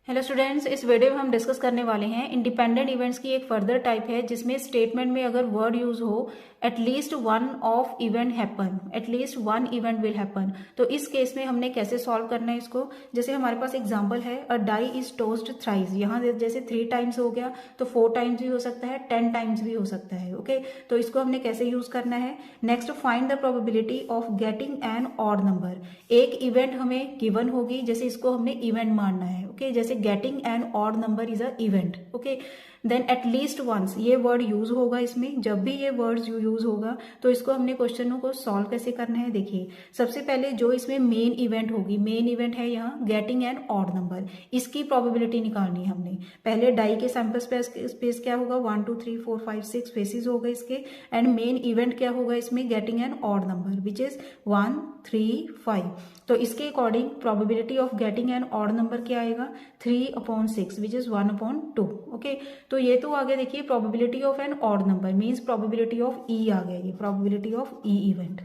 Hello students, इस video में हम डिस्कस करने वाले हैं इंडिपेंडेंट इवेंट्स की एक फर्दर टाइप है जिसमें स्टेटमेंट में अगर वर्ड यूज हो at least one of event happen, at least one event will happen. तो इस केस में हमने कैसे सॉल्व करना है इसको। जैसे हमारे पास एग्जांपल है अ डाई इज टोस्ड थ्राइस, यहाँ जैसे 3 टाइम्स हो गया तो 4 टाइम्स भी हो सकता है, 10 टाइम्स भी हो सकता है। ओके, तो इसको हमने कैसे यूज करना है। Next, find the probability of getting an odd number. एक इवेंट हमें गिवन होगी, जैसे इसको हमने इवेंट मानना है। ओके, जैसे getting an odd number is a event. Okay, then at least once ये वर्ड यूज होगा इसमें। जब भी ये वर्ड यूज होगा तो इसको हमने क्वेश्चनों को सॉल्व कैसे करना है। देखिए, सबसे पहले जो इसमें मेन इवेंट होगी, मेन इवेंट है यहाँ गेटिंग एन ऑड नंबर, इसकी प्रोबेबिलिटी निकालनी है हमने। पहले डाई के सैंपल स्पेस क्या होगा, 1 2 3 4 5 6 फेसिस होगा इसके, एंड मेन इवेंट क्या होगा इसमें, getting an odd number which is 1 3 5। तो इसके according probability of getting an odd number क्या आएगा, 3/6 विच इज 1/2। ओके, तो ये तो आगे देखिए probability of an odd number means probability of E आ गया, ये प्रोबेबिलिटी ऑफ ई इवेंट।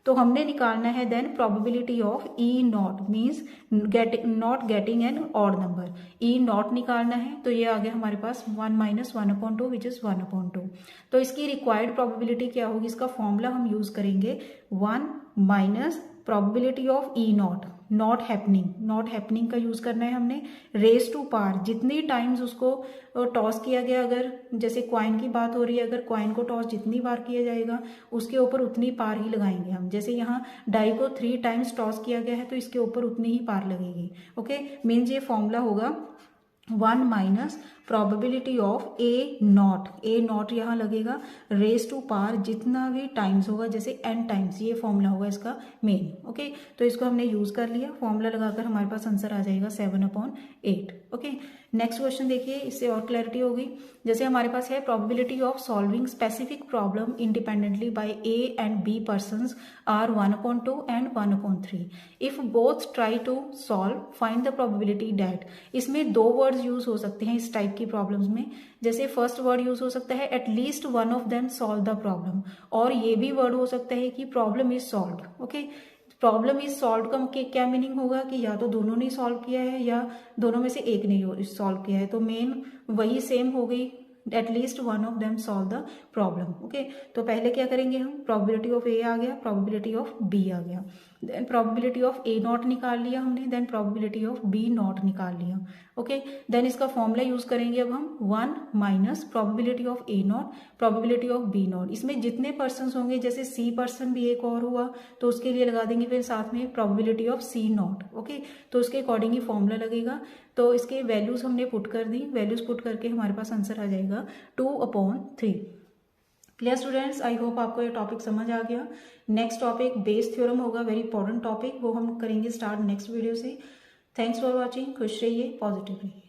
तो हमने निकालना है then probability of E not means not getting an odd number, E not निकालना है। तो ये आ गया हमारे पास 1 - 1/2 विच इज 1/2। तो इसकी रिक्वायर्ड प्रोबेबिलिटी क्या होगी, इसका फॉर्मूला हम यूज करेंगे 1 minus probability of E not, not happening का यूज करना है हमने, रेस टू पार। जितनी टाइम्स उसको टॉस किया गया, अगर जैसे क्वाइन की बात हो रही है, अगर क्वाइन को टॉस जितनी बार किया जाएगा उसके ऊपर उतनी पार ही लगाएंगे हम। जैसे यहाँ डाई को 3 टाइम्स टॉस किया गया है तो इसके ऊपर उतनी ही पार लगेगी। ओके, मीन्स ये फॉर्मूला होगा 1 minus probability of A not यहाँ लगेगा रेस टू पार जितना भी टाइम्स होगा, जैसे n टाइम्स, ये फॉर्मूला होगा इसका मेन। ओके, तो इसको हमने यूज कर लिया, फॉर्मूला लगाकर हमारे पास आंसर आ जाएगा 7/8। ओके, नेक्स्ट क्वेश्चन देखिए, इससे और क्लैरिटी होगी। जैसे हमारे पास है probability of solving specific problem independently by A and B persons are 1/2 and 1/3। If both try to solve find the probability that. इसमें 2 वर्ड्स यूज हो सकते हैं इस टाइप की प्रॉब्लम्स में। जैसे फर्स्ट वर्ड यूज हो सकता है at least one of them solve the problem, और ये भी वर्ड हो सकता है कि problem is solved. Okay, problem is solve का क्या मीनिंग होगा कि या तो दोनों ने सॉल्व किया है या दोनों में से एक ने सॉल्व किया है। तो मेन वही सेम हो गई, at least one of them solve the problem. Okay, तो पहले क्या करेंगे हम, प्रोबेबिलिटी ऑफ ए आ गया, प्रोबेबिलिटी ऑफ बी आ गया, then probability of A not निकाल लिया हमने, then probability of B not निकाल लिया। ओके, देन इसका फॉर्मूला यूज करेंगे अब हम 1 minus probability of A not probability of B not. इसमें जितने पर्सन होंगे, जैसे सी पर्सन भी एक और हुआ तो उसके लिए लगा देंगे फिर साथ में probability of C not. Okay, तो उसके अकॉर्डिंग ही फॉर्मूला लगेगा। तो इसके वैल्यूज हमने पुट कर दी, वैल्यूज पुट करके हमारे पास आंसर आ जाएगा 2/3। क्लियर स्टूडेंट्स, आई होप आपको ये टॉपिक समझ आ गया। नेक्स्ट टॉपिक बेस थ्योरम होगा, वेरी इंपॉर्टेंट टॉपिक, वो हम करेंगे स्टार्ट नेक्स्ट वीडियो से। थैंक्स फॉर वॉचिंग, खुश रहिए, पॉजिटिव रहिए।